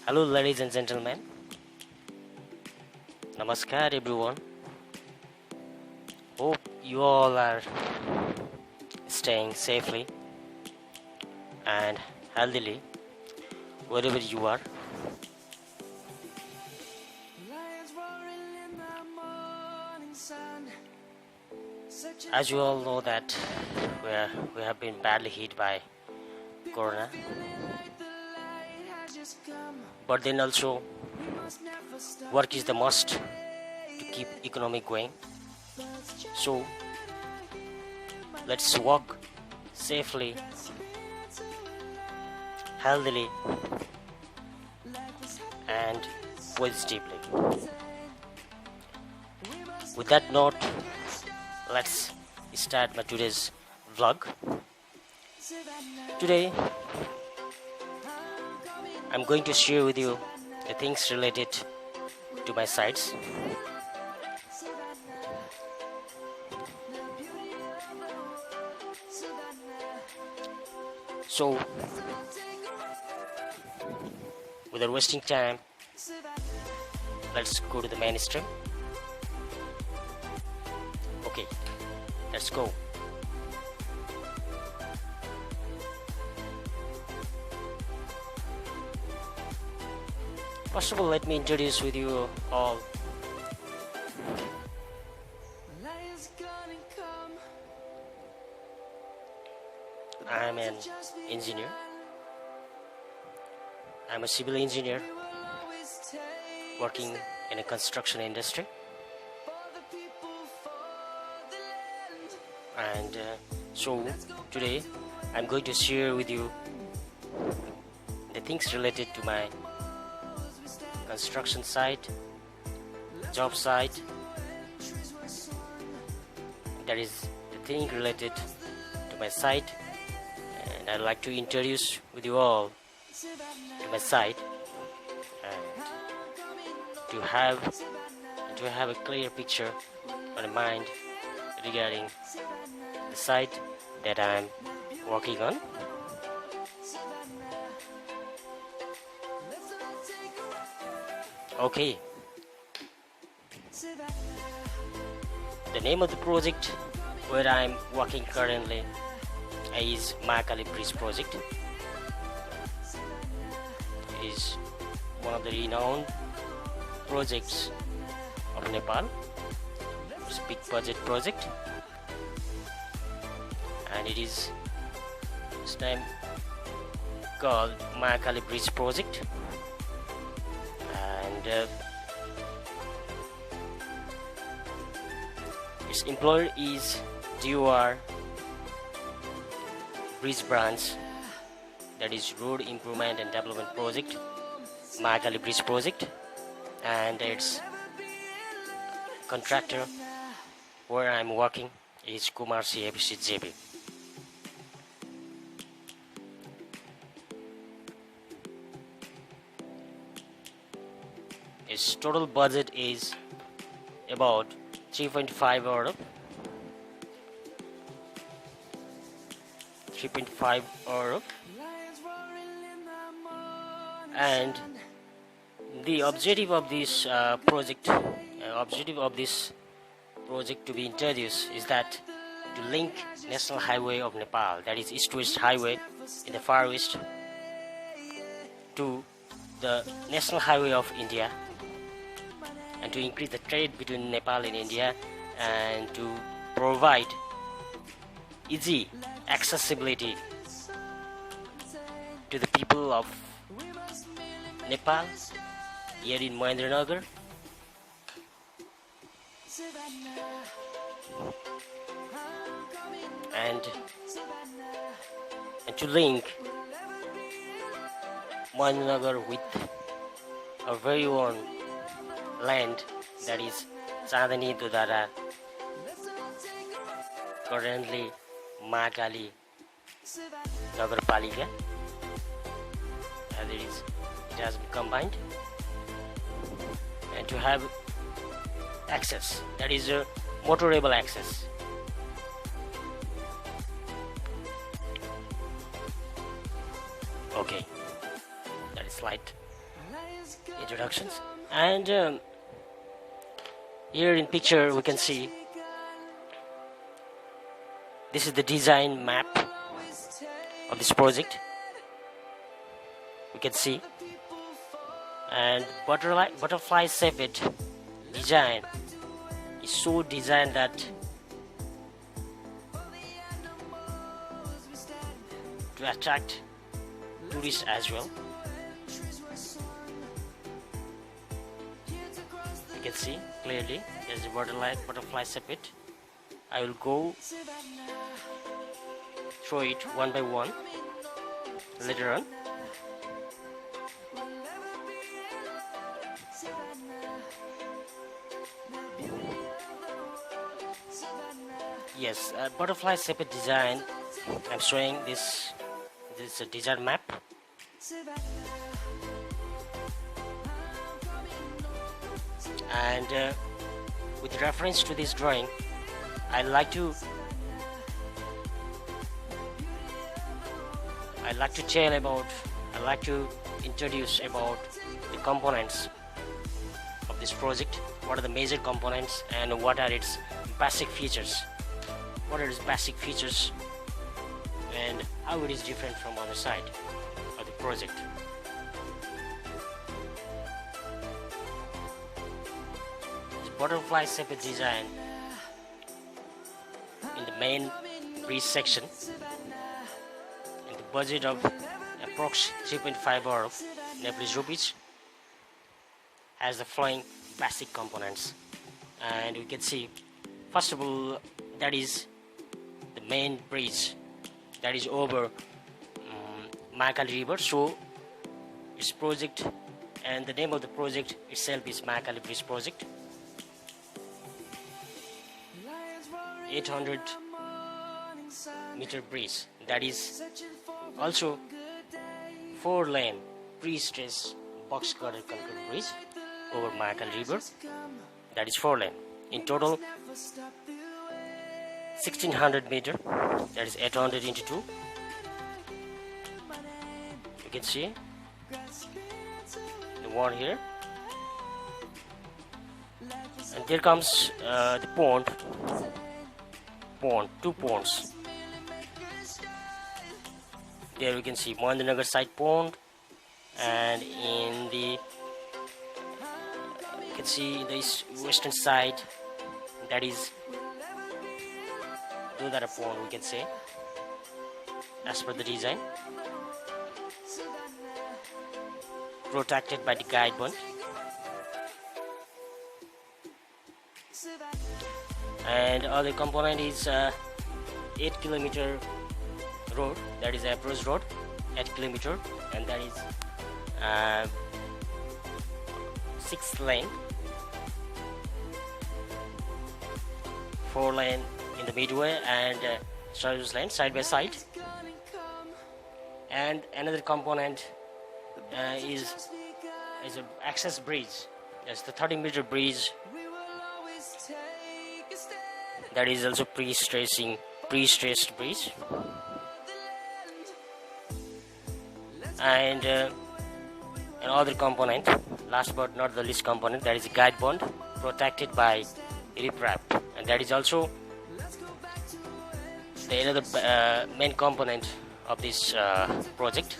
Hello ladies and gentlemen. Namaskar everyone. Hope you all are staying safely and healthily wherever you are. As you all know that we have been badly hit by Corona, but then also work is the must to keep economy going. So let's work safely, healthily and positively. With that note, let's start my today's vlog. Today I'm going to share with you the things related to my sites. So without wasting time, let's go to the mainstream. Okay, let's go. First of all, let me introduce with you all. I am an engineer. I'm a civil engineer working in a construction industry. And so today I'm going to share with you the things related to my construction site, job site. That is the thing related to my site, and I'd like to introduce with you all to my site and to have a clear picture on the mind regarding the site that I'm working on. Okay. The name of the project where I'm working currently is Mahakali Bridge project. It is one of the renowned projects of Nepal. It's a big budget project, and it is this time called Mahakali Bridge project. And its employer is DOR Bridge Branch, that is Road Improvement and Development Project, Mahakali Bridge project, and its contractor where I'm working is KUMAR-CFEC JV. Its total budget is about 3.5 euro, and the objective of this project to be introduced is that to link National Highway of Nepal, that is East-West Highway in the far west, to the National Highway of India, and to increase the trade between Nepal and India, and to provide easy accessibility to the people of Nepal here in Mahendranagar. And to link Mahendranagar with our very own land, that is Chandani Dudara, currently Mahakali Nagarpalika, as it has been combined, and to have access, that is a motorable access. Okay, that is light. introductions. And here in picture we can see this is the design map of this project. We can see, and butterfly shaped design is so designed that to attract tourists as well. You can see clearly there's a butterfly shaped. I will go through it one by one later on. Yes, butterfly shaped design. I'm showing this is a design map. And with reference to this drawing, I'd like to introduce about the components of this project. What are the major components and what are its basic features? What are its basic features and how it is different from other side of the project? This butterfly shaped design in the main bridge section in the budget of approx 3.5 crore Nepalese rupees has the following basic components. And we can see, first of all, that is the main bridge that is over Mahakali river. So its project and the name of the project itself is Mahakali Bridge Project. 800 meter bridge, that is also 4-lane pre-stressed box cutter concrete bridge over Mahakali river, that is 4-lane. In total 1600 meter, that is 800 into 2. You can see the one here, and there comes the pond, 2 ponds. There we can see Mahendranagar side pond, and in the you can see the western side, that is that a pond, we can say, as per the design, protected by the guide bond. And other component is 8 kilometer road, that is approach road, 8 kilometer, and that is 6 lane, 4 lane in the midway, and service lane side by side. And another component is an access bridge. That's the 30-meter bridge, that is also pre-stressed bridge. And another component, last but not the least component, that is a guide bond protected by riprap, and that is also the another main component of this project,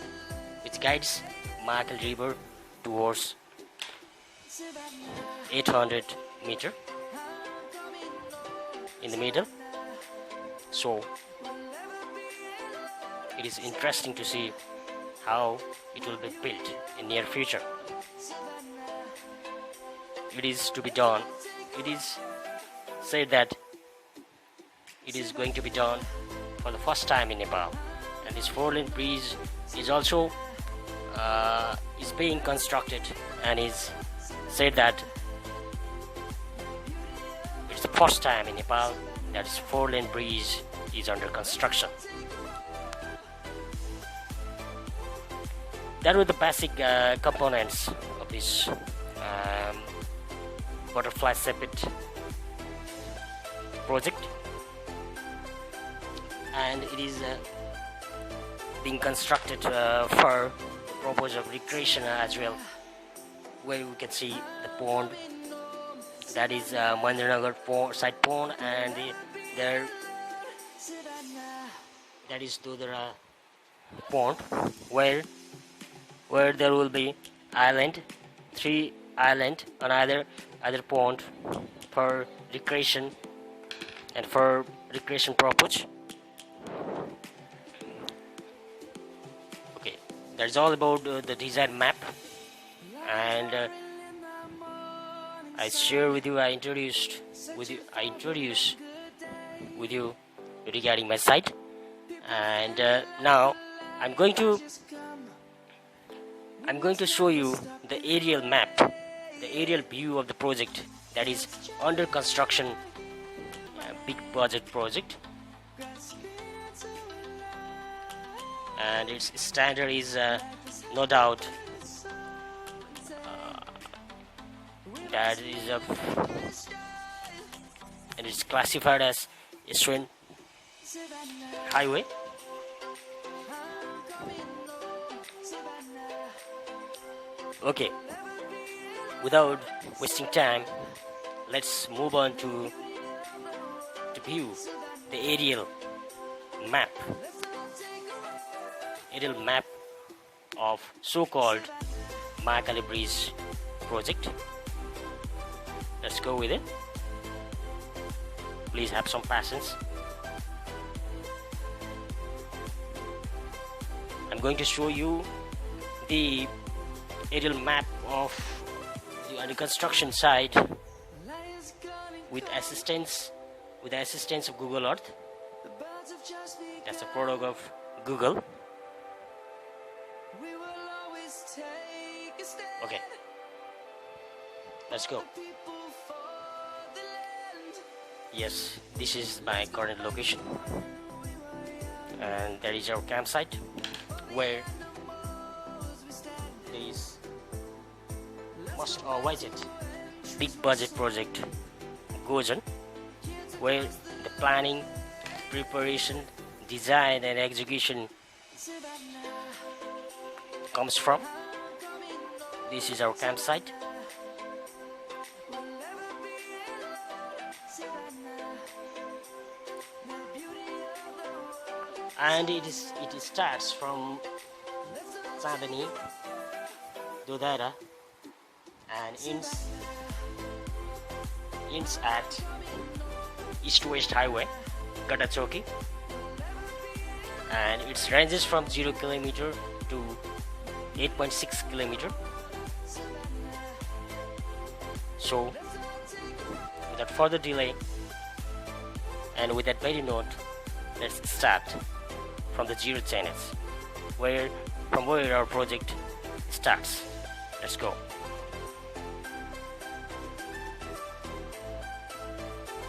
which guides Mahakali river towards 800 meter in the middle. So it is interesting to see how it will be built in near future. It is to be done. It is said that it is going to be done for the first time in Nepal, and this 4-lane bridge is also is being constructed, and is said that it's the first time in Nepal that this 4-lane bridge is under construction. That were the basic components of this butterfly shaped project, and it is being constructed for the purpose of recreation as well, where we can see the pond. That is Mahendranagar side pond, and there that is Dodara pond, where there will be island, 3 island on either pond for recreation and for recreation purpose. Okay, that's all about the design map, and I share with you. I introduce with you regarding my site, and now I'm going to show you the aerial map, the aerial view of the project that is under construction, big budget project, and its standard is no doubt that is it is classified as Eastern Highway. Okay, without wasting time, let's move on to view the aerial map of so-called Mahakali Bridge project. Let's go with it. Please have some patience. I'm going to show you the aerial map of the under construction site with the assistance of Google Earth. That's a product of Google. Okay, let's go. Yes, this is my current location, and that is our campsite where this most budget, big budget project goes on, where the planning, preparation, design and execution comes from. This is our campsite. And it starts from Chandani, Dodara, and ends at East-West Highway, Gatachoki, and it ranges from 0 kilometer to 8.6 kilometer. So, without further delay and with that very note, let's start from the zero channels, from where our project starts. Let's go.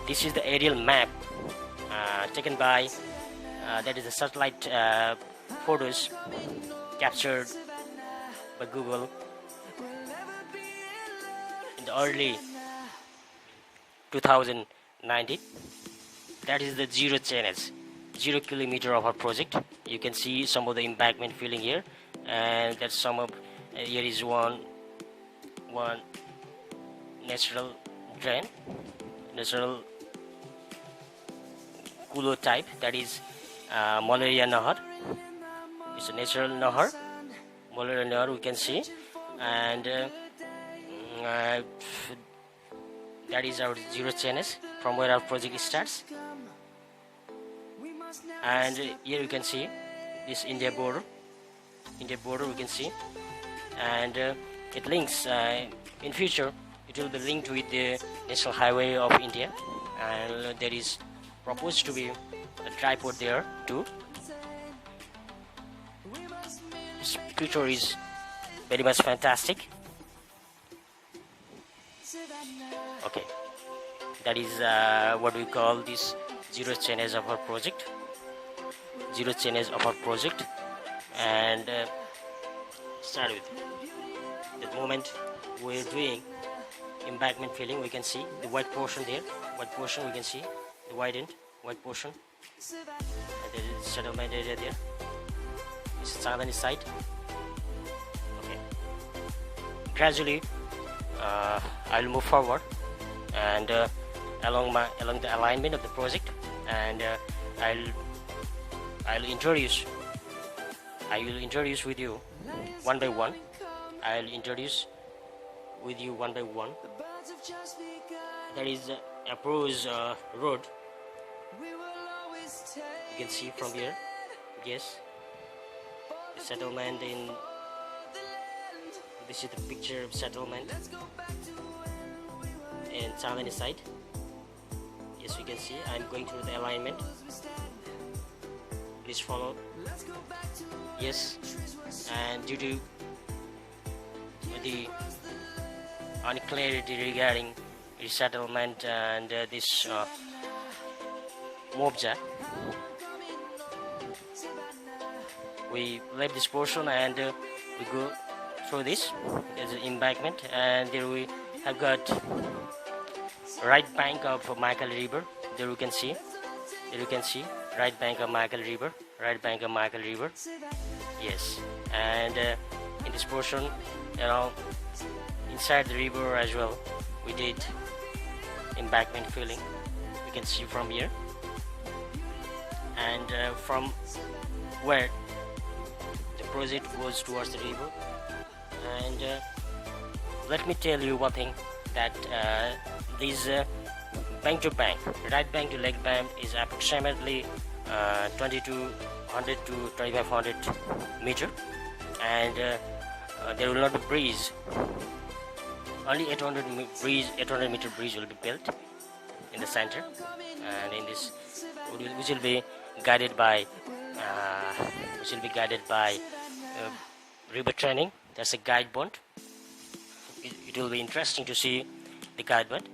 This is the aerial map taken by that is the satellite photos captured by Google in the early 2019. That is the zero channels, 0 kilometer of our project. You can see some of the embankment filling here, and that's some of here is one natural drain, natural kulo type, that is Malaria Nahar. It's a natural Nahar, Malaria Nahar, we can see, and that is our zero channels from where our project starts. And here you can see this India border we can see, and it links in future it will be linked with the National Highway of India, and there is proposed to be a tripod there too. This picture is very much fantastic. Okay, that is what we call this zero channels of our project. And start with the moment we're doing embankment filling. We can see the white portion there, we can see the widened white portion, and there is settlement area there. This is Chandani site. Okay, gradually I'll move forward and along the alignment of the project, and I will introduce with you one by one. I'll introduce with you one by one. There is a approach road. You can see from here. Yes, the settlement in. This is the picture of settlement in Chalani side. Yes, we can see. I'm going through the alignment. Please follow. Yes, and due to the unclarity regarding resettlement and this mobja, we left this portion and we go through this. There's an embankment, and there we have got right bank of Mahakali River. There you can see. Right bank of Mahakali River. Yes, and in this portion, inside the river as well, we did embankment filling. You can see from here, and from where the project goes towards the river. And let me tell you one thing, that this bank to bank, right bank to left bank, is approximately 2200 to 2500 meter, and there will not be breeze. Only 800 meter breeze will be built in the center, and in this, which will be guided by river training. That's a guide bond. It will be interesting to see the guide bond.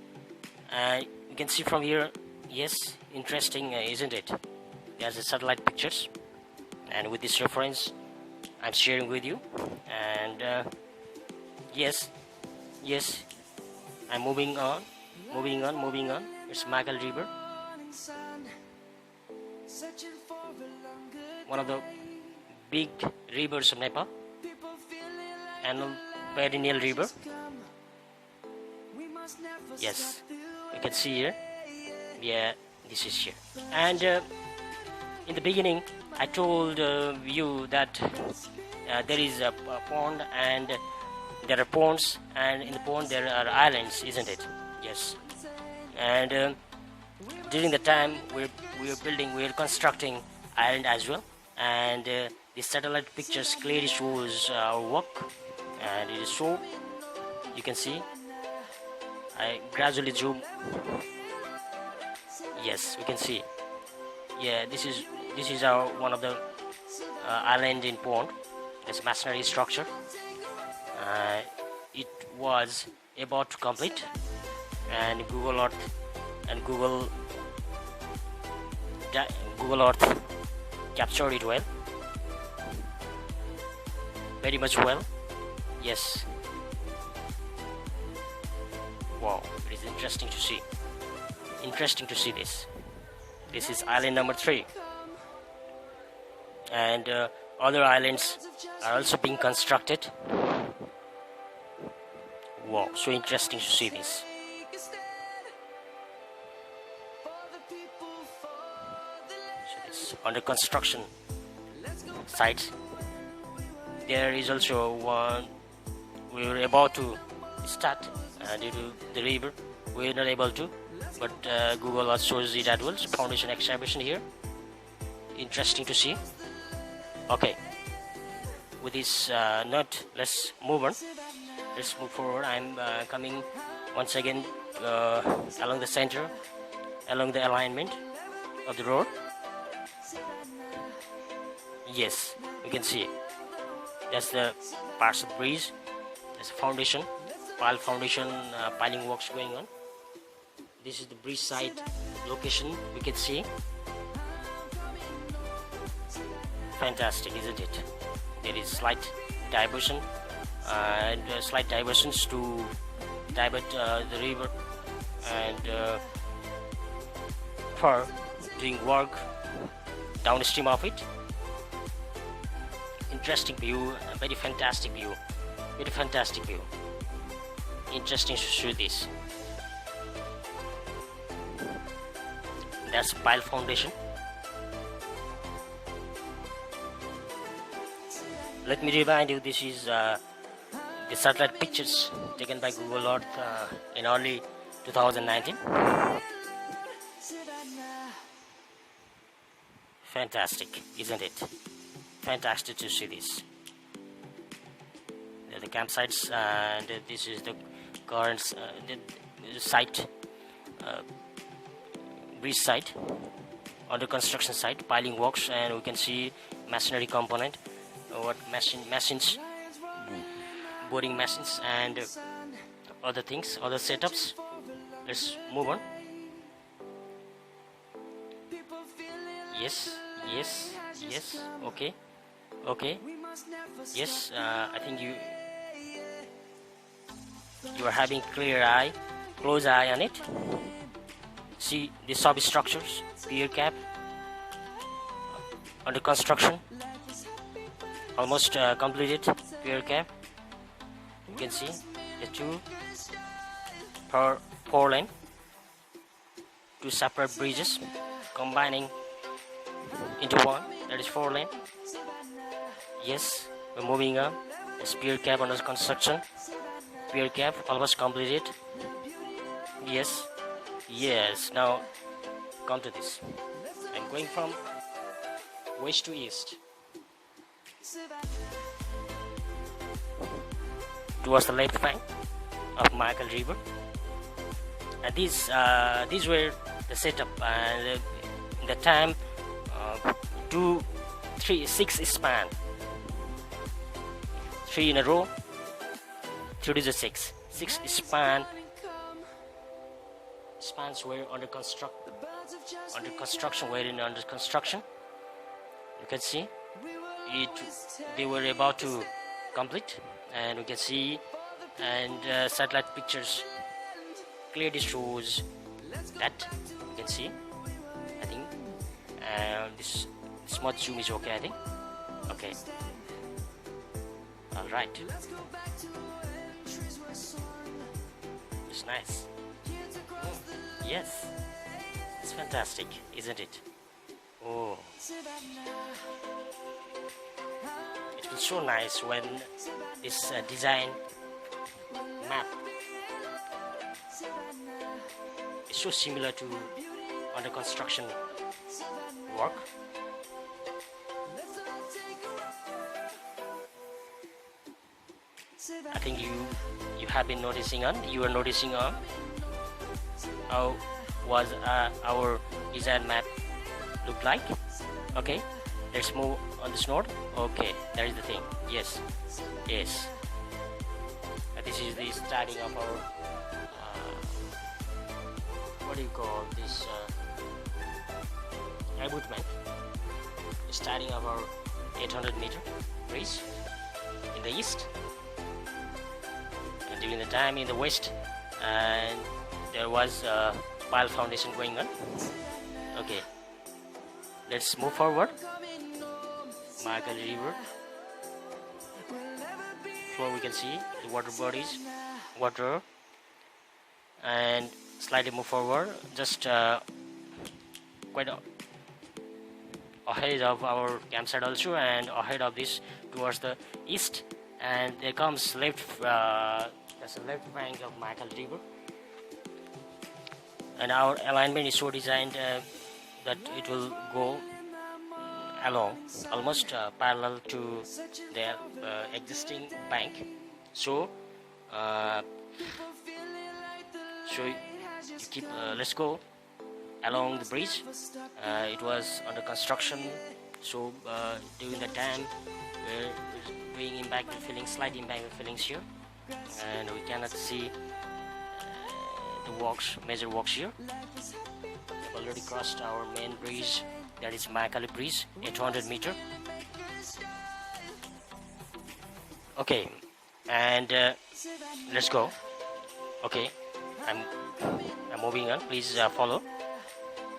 You can see from here. Yes, interesting, isn't it? There's the satellite pictures, and with this reference, I'm sharing with you. And yes, I'm moving on. It's Mahakali River, one of the big rivers of Nepal, and perennial river. Yes, you can see here. Yeah, this is here. And in the beginning, I told you that there is a pond, and there are ponds, and in the pond there are islands, isn't it? Yes. And during the time we are constructing island as well, and the satellite pictures clearly shows our work, and it is so. You can see. I gradually zoom. Yes, we can see. Yeah, this is our one of the island in pond. This masonry structure. It was about to complete, and Google Earth captured it well, very much well. Yes. Wow, it is interesting to see this. This is island number 3, and other islands are also being constructed. Wow, so interesting to see this. So this under construction sites. There is also one we were about to start due to the river. We were not able to, but Google Earth shows it as well. So foundation excavation here. Interesting to see. Okay, with this note, let's move on. Let's move forward. I'm coming once again along the center, along the alignment of the road. Yes, you can see. That's the parts of the breeze. There's a foundation, piling works going on. This is the breeze side location. We can see. Fantastic, isn't it? There is slight diversion and slight diversions to divert the river, and for doing work downstream of it. Interesting view, a very fantastic view. interesting to see this. That's pile foundation. Let me remind you, this is the satellite pictures taken by Google Earth in early 2019. Fantastic, isn't it? Fantastic to see this. The campsites, and this is the current the site, bridge site, under construction site, piling works, and we can see masonry component, what machines, boring machines, and other things, other setups. Let's move on. Yes, yes, yes. Okay, okay. Yes, I think you are having close eye on it. See the substructures, pier cap, under construction, almost completed pier cap. You can see the two per 4 lane, two separate bridges combining into one, that is 4 lane. Yes, we're moving on. It's pier cap under construction, pier cap almost completed. Yes, yes. Now come to this. I'm going from west to east towards the left bank of Mahakali River, and these were the setup, and the time 2, 3, 6 span, 3 in a row, 3 to the 6 spans were under construction. You can see it, they were about to complete, and we can see, and satellite pictures clearly shows that. You can see, I think this smart zoom is okay, I think. Okay, all right. It's nice. Yes, it's fantastic, isn't it? Oh, it feels so nice when this design map is so similar to under construction work. I think you have been noticing on, you are noticing on how was our design map look like. Okay, let's move on this node. Okay, that is the thing. Yes, yes. This is the starting of our what do you call this, abutment, starting of our 800-meter race in the east, and during the time in the west, and there was a pile foundation going on. Okay, let's move forward. Mahakali River flow, we can see the water bodies, water, and slightly move forward, just quite ahead of our campsite also, and ahead of this towards the east, and there comes that's the left bank of Mahakali River, and our alignment is so designed that it will go along almost parallel to their existing bank. So you keep let's go along the bridge. It was under construction, so during the time we're doing embankment filling, slight embankment fillings here, and we cannot see the works, major works here. We've already crossed our main bridge, that is Mahakali Bridge, 800-meter. Okay, and let's go. Okay, I'm moving on. Please follow.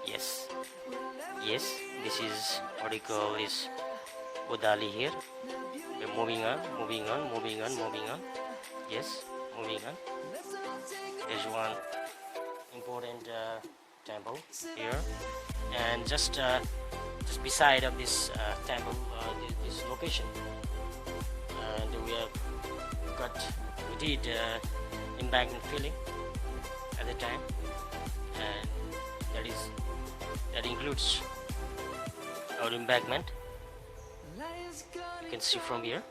Yes, yes. This is what we call is Udali here. We're moving on, moving on, moving on, moving on. Yes, moving on. There's one important temple here, and just beside of this temple, this location, and we did embankment filling at the time, and that includes our embankment. You can see from here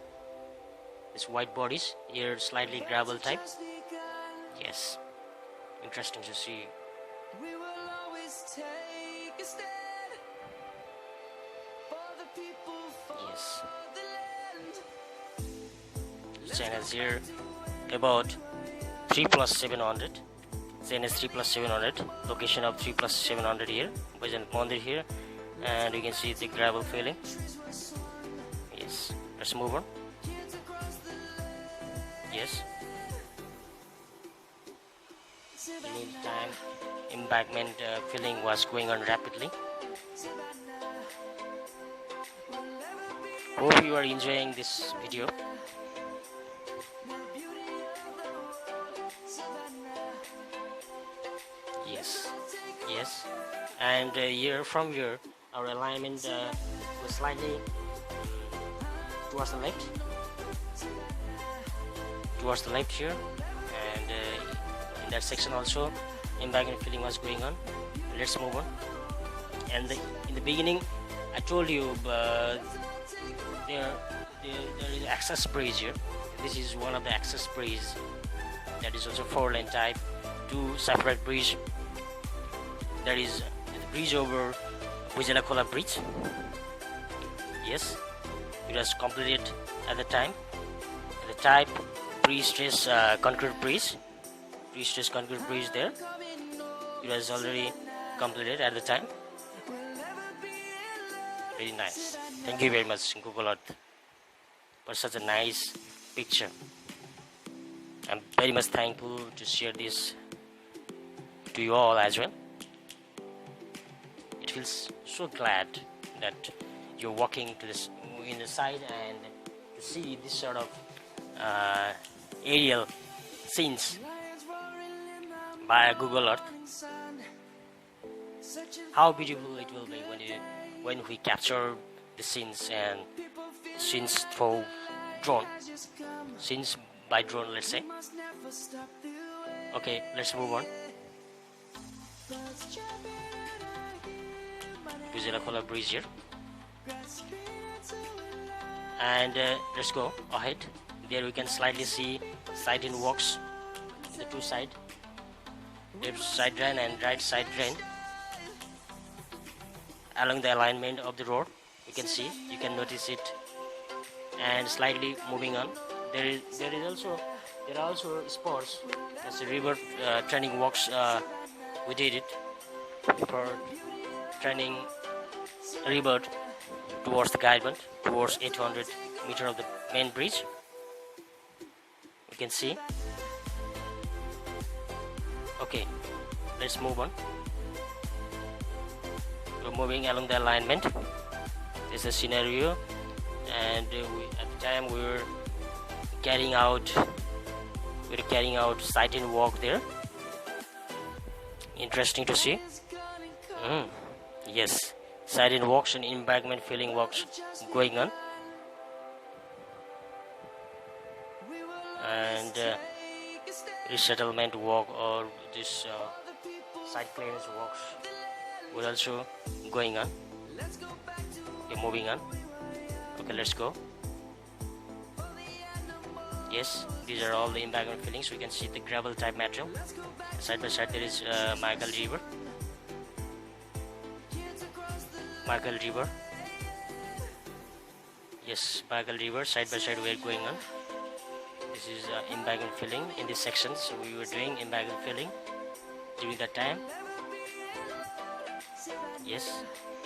this white bodies here, slightly gravel type. Yes, interesting to see. Yes, channels here about 3+700. Channels 3+700. Location of 3+700 here. Bhajan Mandir here, and you can see the gravel filling. Yes, let's move on. Yes, meantime embankment filling was going on rapidly. Hope you are enjoying this video. Yes, and here from here our alignment was slightly towards the left here, and in that section also embankment filling was going on. Let's move on. And in the beginning I told you there is access bridge here. This is one of the access bridges that is also 4-lane type, 2 separate bridge. There is the bridge over Bujalakola bridge. Yes, it was completed at the time. The type pre-stress concrete bridge. Pre-stress concrete bridge there. It was already completed at the time. Very nice. Thank you very much, Google Earth, for such a nice picture. I'm very much thankful to share this to you all as well. It feels so glad that you're walking to this in the side and to see this sort of aerial scenes by Google Earth. How beautiful it will be when we capture the scenes and scenes through drone, scenes by drone, let's say. Okay, let's move on. Bujalakola bridge here, and let's go ahead. There we can slightly see side-in walks, the two side, left side drain and right side drain along the alignment of the road. You can notice it, and slightly moving on. There are also spots. That's a river training walks. We did it for training river towards the guidement, towards 800 meter of the main bridge. You can see. Okay, let's move on. We're moving along the alignment. This is a scenario, and at the time we were carrying out sight-in walk there. Interesting to see. Yes, sight-in walks and embankment filling walks going on, and resettlement walk or this site clearance walks were also going on. Okay, moving on. Okay, let's go. Yes, these are all the embankment fillings. We can see the gravel type material. Side by side there is Mahakali river. Mahakali river. Yes, Mahakali river. Side by side we are going on. This is embankment filling in this section. So we were doing embankment filling during that time. Yes,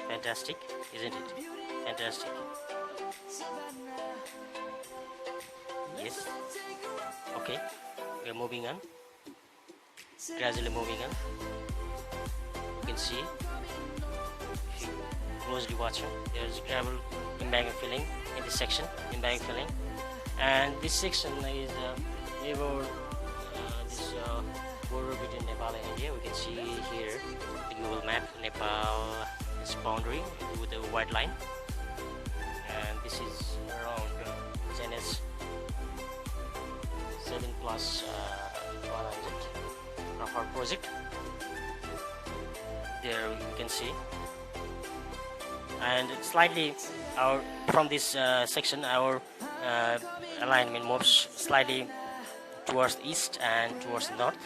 fantastic, isn't it? Fantastic. Yes. Okay, we are moving on. Gradually moving on. You can see, if you closely watching, there's gravel embankment filling in this section, embankment filling, and this section is about see here the Google map. Nepal is boundary with a white line, and this is around ZNS 7 plus 100 of our project. There you can see, and slightly from this section our alignment moves slightly towards the east and towards the north.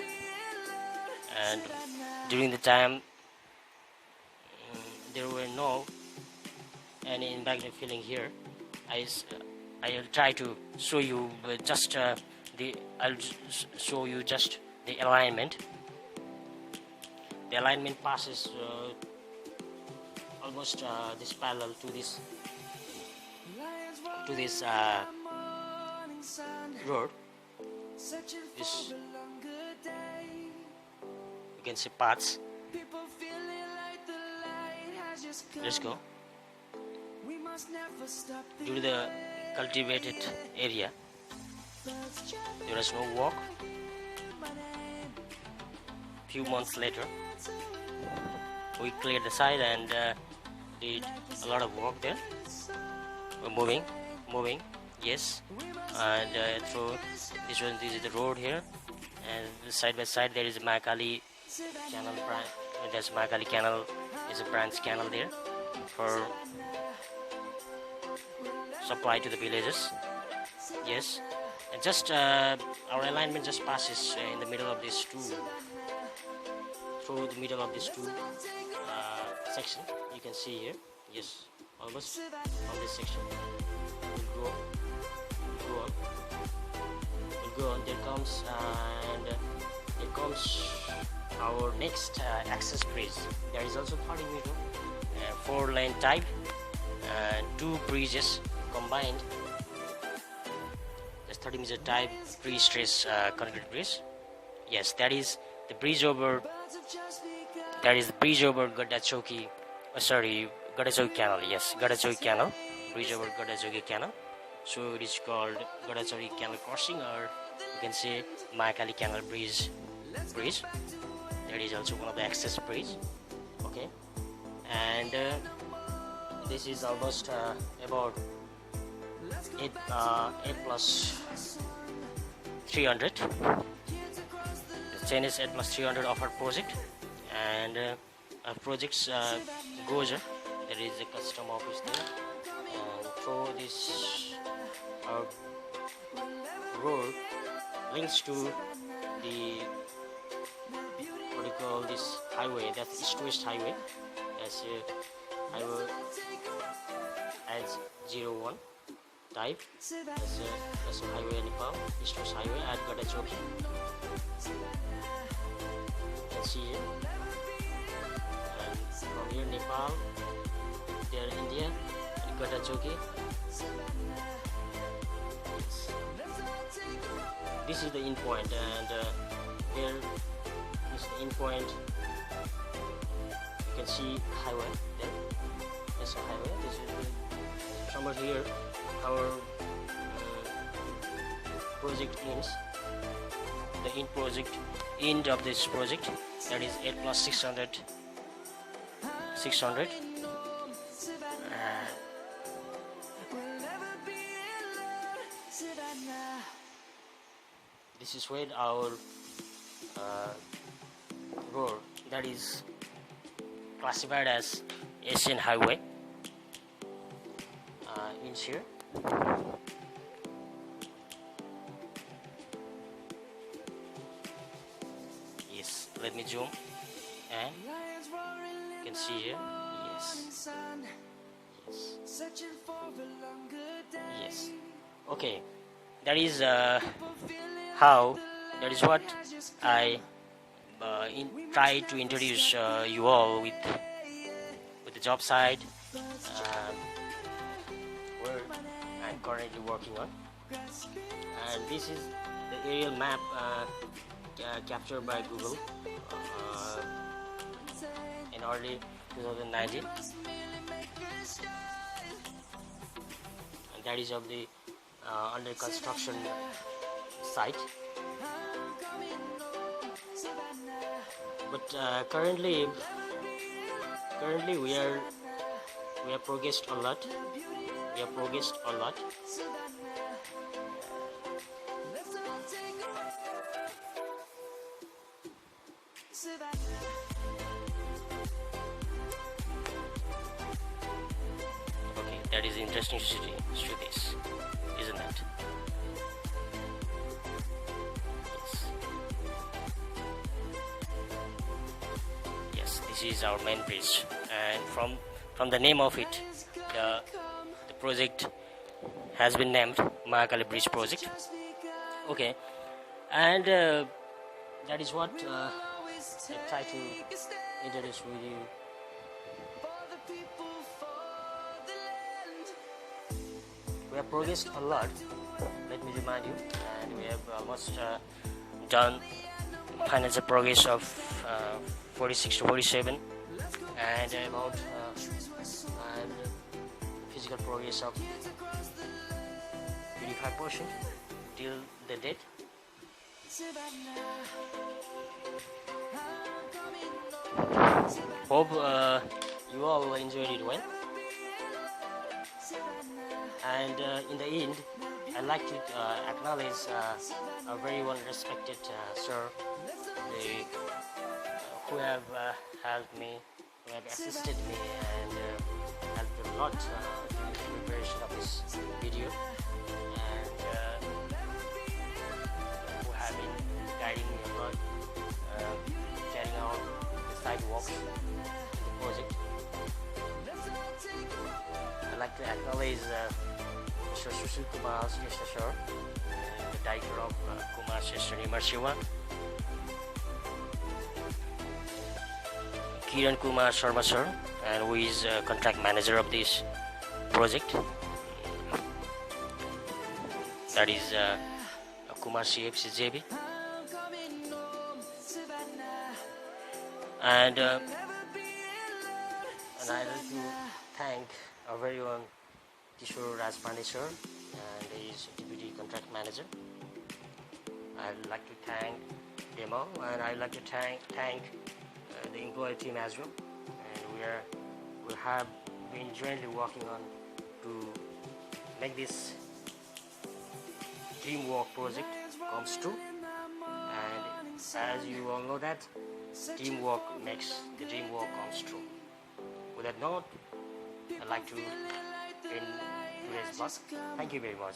And during the time there were no any impact feeling here. I'll try to show you just show you just the alignment. The alignment passes almost this parallel to this road. This, you can see paths. Let's go. Due to the cultivated area, there is no walk. Few months later, we cleared the site and did a lot of work there. We're moving, yes. And through this is the road here, and side by side there is a Mahakali canal branch. There's Mahakali canal is a branch canal there for supply to the villages. Yes, and just our alignment just passes in the middle of these two. Through the middle of these two section, you can see here. Yes, almost on this section. We'll go on. There comes our next access bridge. There is also 30 meter 4-lane type, two bridges combined. There's 30 meter type pre-stress concrete bridge. Yes, that is the bridge over. That is the bridge over Gadachoki. Gadachoki Canal. Yes, Gadachoki Canal. Bridge over Gadachoki Canal. So it is called Gadachoki Canal crossing, or you can say Mahakali Canal Bridge. That is also one of the access bridge. Okay, and this is almost about 8 plus 300. The chain is 8 plus 300 of our project, and our project's goes there is a custom office there, and through this our road links to the what do you call this highway, that's east-west highway. That's a highway as 01 type. That's a highway in Nepal, east-west highway at Gadachoki. You can see here. And from here Nepal, there India, and Gadachoki. This is the end point, and there is the end point. You can see highway there. That's a highway. This is the, somewhere here our project ends. The end of this project, that is 8 plus 600. This is where our road, that is classified as Asian Highway, ends here. Yes, let me zoom, and you can see here. Yes. Okay, that is that is what I try to introduce you all with the job site where I'm currently working on, and this is the aerial map captured by Google in early 2019, and that is of the under construction site. but currently we have progressed a lot. We have progressed a lot. Okay, that is interesting to see this, isn't it? Yes, this is our main bridge, and from the name of it, the project has been named Mahakali Bridge Project. Okay, and that is what I try to introduce with you. We have progressed a lot, let me remind you, and we have almost done financial progress of 46 to 47, and about and physical progress of 25% till the date. Hope you all enjoyed it well. And in the end, I'd like to acknowledge a very well respected sir, who have helped me, who have assisted me, and helped a lot during the preparation of this video, and who have been guiding me a lot, carrying out the sidewalks in the project. I'd like to acknowledge Mr. Sushil Kumar sir, the director of KUMAR-CFEC JV, Kiran Kumar Sharma sir, and who is contract manager of this project. That is KUMAR-CFEC JV. And I'd like to thank our very own Kishore Rajpande sir, and he is deputy contract manager. I'd like to thank them all, and I'd like to thank the employee team as well. And we have been jointly working on to make this teamwork project comes true. And as you all know that teamwork makes the dream work comes true. With that note, I'd like to end today's vlog. Thank you very much.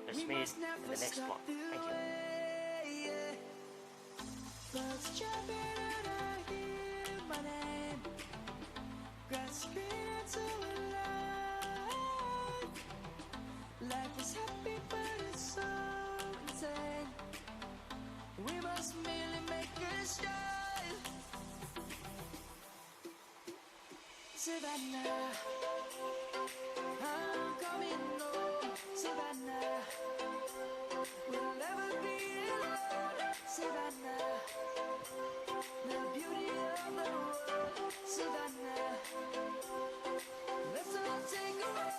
Let's meet in the next vlog. Thank you. Life is happy but it's so insane. We must merely make a start. Savannah, I'm coming home. Savannah, we'll never be alone. Savannah, the beauty of the world. Savannah, let's all take a walk.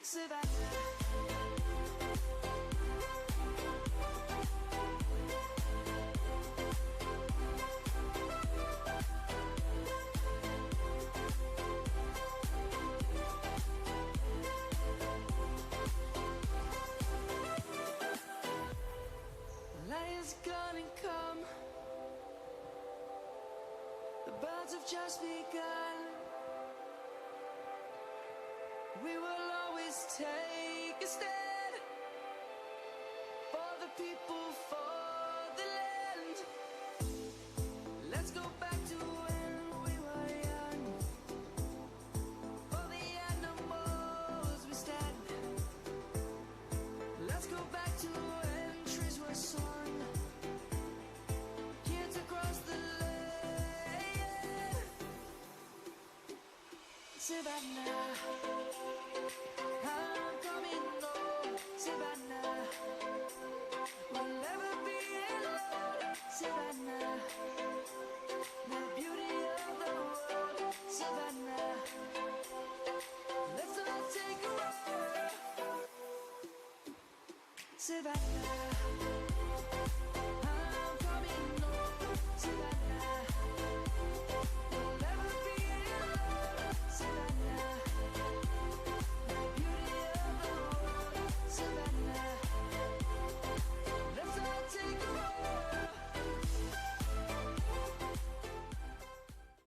Savannah. Lion's gonna come. The birds have just begun. We will always take a stand for the people, for the land. Let's go back to when we were young. For the animals we stand. Let's go back to when trees were sown. Kids across the land. Savannah, I'm coming home. Savannah, we'll never be alone. Savannah, the beauty of the world. Savannah, let's all take a walk. Savannah, I'm coming So